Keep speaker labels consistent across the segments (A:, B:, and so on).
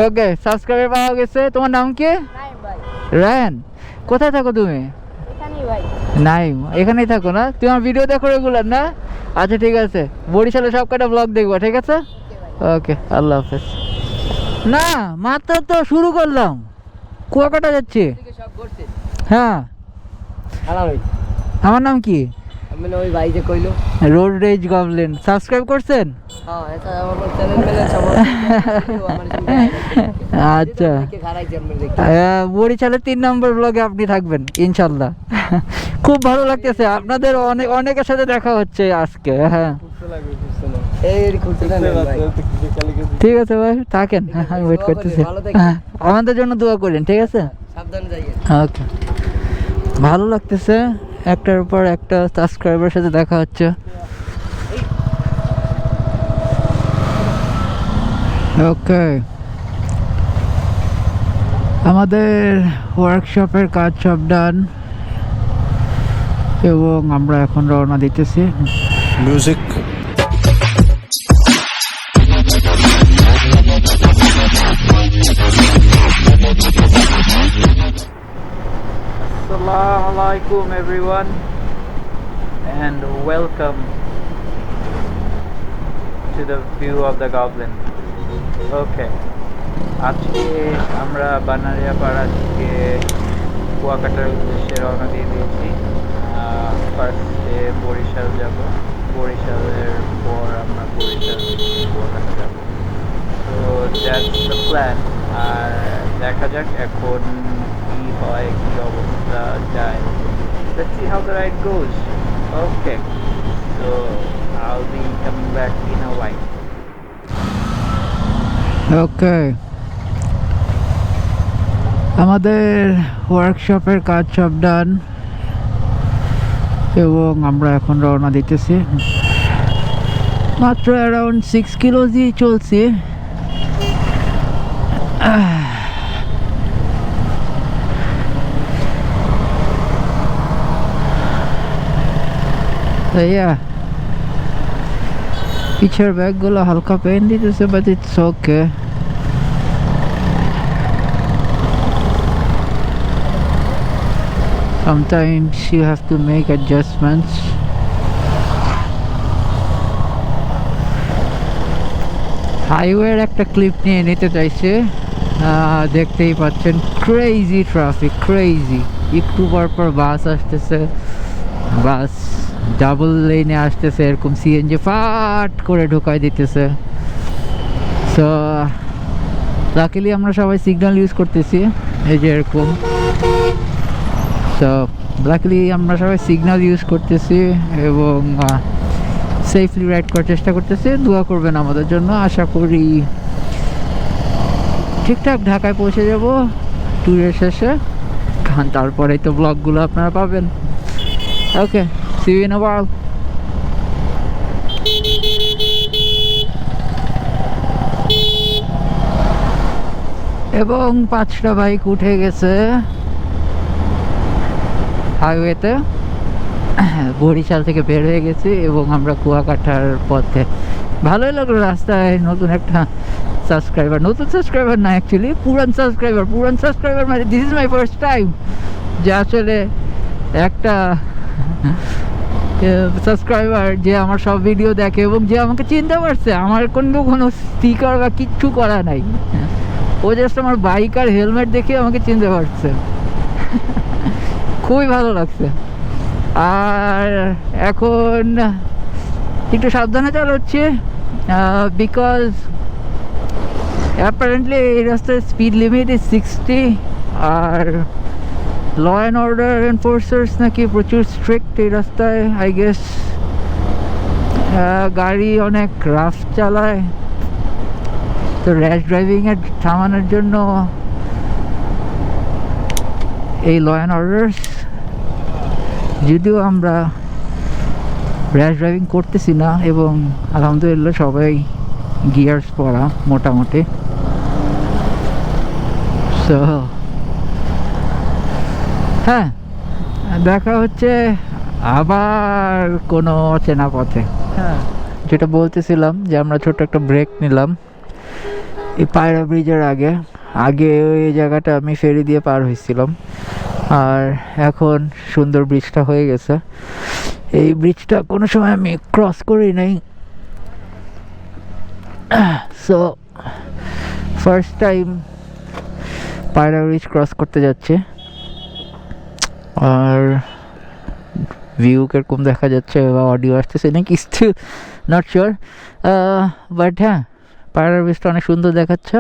A: ওকে, subscriber পাওয়া গেছে। তোমার নাম কি? রায়ান। কোথায় থাকো তুমি? নাইম, এখানেই থাকো না? তোমার ভিডিও দেখো রেগুলার না? আচ্ছা ঠিক আছে, বরিশালে সব কটা ব্লগ দেখবো, ঠিক আছে? ওকে, আল্লাহ হাফেজ। না, মাত্র তো শুরু করলাম, কুয়াকাটা যাচ্ছি। হ্যাঁ, আমার নাম কি? Road raise Goblin. সাবস্ক্রাইব করছেন? আচ্ছা, বরিশালের 3 নম্বর ব্লগে আপনি থাকবেন ইনশাল্লাহ। খুব ভালো লাগতেছে, আপনাদের অনেকের সাথে দেখা হচ্ছে আজকে। হ্যাঁ ঠিক আছে ভাই, থাকেন, আমি ওয়েট করতেছি। আমাদের জন্য দোয়া করেন, ঠিক আছে? ওকে, ভালো লাগতেছে, একটার পর একটা সাবস্ক্রাইবারের সাথে দেখা হচ্ছে। ওকে, আমাদের ওয়ার্কশপের কাজ সব ডান এবং আমরা এখন রওনা দিতেছি। Music. Assalamu alaikum everyone and welcome to the view of the Goblin. Okay, আজকে আমরা বানারিয়াপাড়া থেকে কুয়াকাটার উদ্দেশ্যে রওনা দিয়ে দিয়েছি। ফার্স্টে বরিশাল যাব, বরিশালের পর আমরা বরিশাল কুয়াকাটা যাব। তো দ্যাটস দ্য প্ল্যান। আর দেখা যাক এখন কি হয়, কি অবস্থা যায়। Let's see how the ride goes. Okay, so I'll be coming back in a while. Okay, আমাদের ওয়ার্কশপের কাজ সব ডান এবং আমরা এখন রওনা দিতেছি। মাত্র অ্যারাউন্ড 6 কিলো দিয়ে চলছি। পিছের ব্যাগগুলো হালকা পেন দিতেছে, but it's okay. Sometimes you have to make adjustments. হাইওয়ের একটা ক্লিপ নিয়ে নিতে চাইছে, দেখতেই পাচ্ছেন ক্রেজি ট্রাফিক, ক্রেজি। একটু পর পর বাস আসতেছে, বাস ডাবল লেনে আসতেছে, এরকম সিএনজি ফাট করে ঢোকাই দিতেছে। সো লাকিলি আমরা সবাই সিগন্যাল ইউজ করতেছি, এই যে এরকম। সো লাকিলি আমরা সবাই সিগন্যাল ইউজ করতেছি এবং সেফলি রাইড করার চেষ্টা করতেছি। দোয়া করবেন আমাদের জন্য, আশা করি ঠিকঠাক ঢাকায় পৌঁছে যাব ট্যুরের শেষে, কারণ তারপরেই তো ব্লগগুলো আপনারা পাবেন। ওকে, see you in a while. এবং 5টা বাইক উঠে গেছে হাইওয়েতে, বরিশাল থেকে বের হয়ে গেছি এবং আমরা কুয়াকাটার পথে। ভালোই লাগলো রাস্তায় নতুন একটা সাবস্ক্রাইবার, নতুন সাবস্ক্রাইবার না অ্যাকচুয়ালি পুরান সাবস্ক্রাইবার, মানে this is my first time যে আসলে একটা সাবস্ক্রাইবার যে আমার সব ভিডিও দেখে এবং যে আমাকে চিনতে পারছে। আমার কোনো স্টিকার বা কিচ্ছু করা নাই, ও জাস্ট আমার বাইক আর হেলমেট দেখে আমাকে চিনতে পারছে। খুবই ভালো লাগছে। আর এখন একটু সাবধানে চালাচ্ছি, বিকজ অ্যাপারেন্টলি এই রাস্তায় স্পিড লিমিট ইজ 60, আর ল অ্যান্ড অর্ডার এনফোর্সার্স নাকি প্রচুর স্ট্রিক্ট এই রাস্তায়। আই গেস গাড়ি অনেক রাফ চালায়, তো র্যাশ ড্রাইভিংয়ে থামানোর জন্য এই ল অ্যান্ড অর্ডার্স। যদিও আমরা র্যাশ ড্রাইভিং করতেছি না এবং আলহামদুলিল্লাহ সবাই গিয়ার্স পরা মোটামুটি। সো হ্যাঁ, দেখা হচ্ছে আবার কোনো অচেনা পথে। হ্যাঁ, যেটা বলতেছিলাম যে আমরা ছোট একটা ব্রেক নিলাম এই পায়রা ব্রিজের আগে আগে ওই জায়গাটা আমি ফেরি দিয়ে পার হয়েছিলাম, আর এখন সুন্দর ব্রিজটা হয়ে গেছে। এই ব্রিজটা কোনো সময় আমি ক্রস করি নাই, সো ফার্স্ট টাইম পায়রা ব্রিজ ক্রস করতে যাচ্ছে। আর ভিউ কিরকম দেখা যাচ্ছে বা অডিও আসতেছে নাকি স্টিল নট শিওর, বাট হ্যাঁ পায়রা ব্রিজটা অনেক সুন্দর দেখাচ্ছে,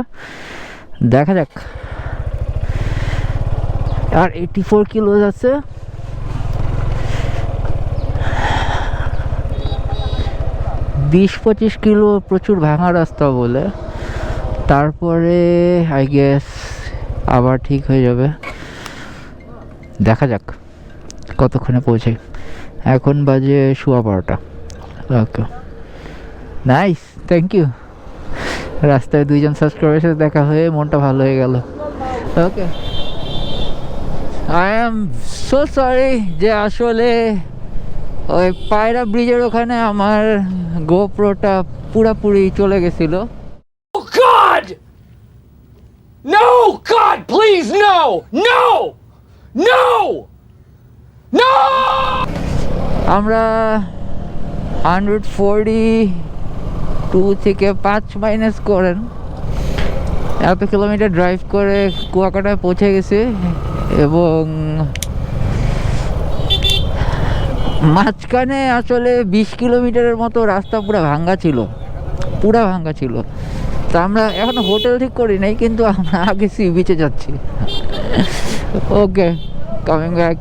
A: দেখা যাক। আর 84 কিলো আছে, বিশ 25 কিলো প্রচুর ভাঙা রাস্তা বলে, তারপরে আই গেস আবার ঠিক হয়ে যাবে, দেখা যাক কতক্ষণে পৌঁছাই। এখন বাজে 12:15। ওকে, নাইস, থ্যাংক ইউ। রাস্তায় 2জন সাবস্ক্রাইবারের সাথে দেখা হয়ে মনটা ভালো হয়ে গেল। ওকে, আই এম সো সরি যে আসলে ওই পায়রা ব্রিজের ওখানে আমার গোপ্রোটা পুরাপুরি চলে গেছিল।
B: Oh God! No! God, please, no! No! No! No!
A: আমরা 142 থেকে 5 মাইনাস করেন এত কিলোমিটার ড্রাইভ করে কুয়াকাটায় পৌঁছে গেছি, এবং মাঝখানে আসলে 20 কিলোমিটারের মতো রাস্তা পুরা ভাঙ্গা ছিল, তো আমরা এখনো হোটেল ঠিক করি নাই, কিন্তু আমরা আগে সি বিচে যাচ্ছি। Okay, coming back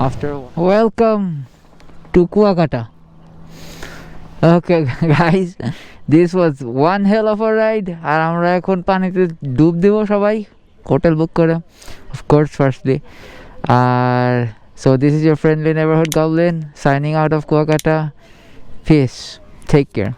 A: after. Welcome to Kuakata. Okay guys, this was one hell of a ride. আর আমরা এখন পানিতে ডুব দিব সবাই, হোটেল বুক করে, অফকোর্স ফার্স্টলি। আর so this is your friendly neighborhood goblin signing out of Kuakata. Peace, take care.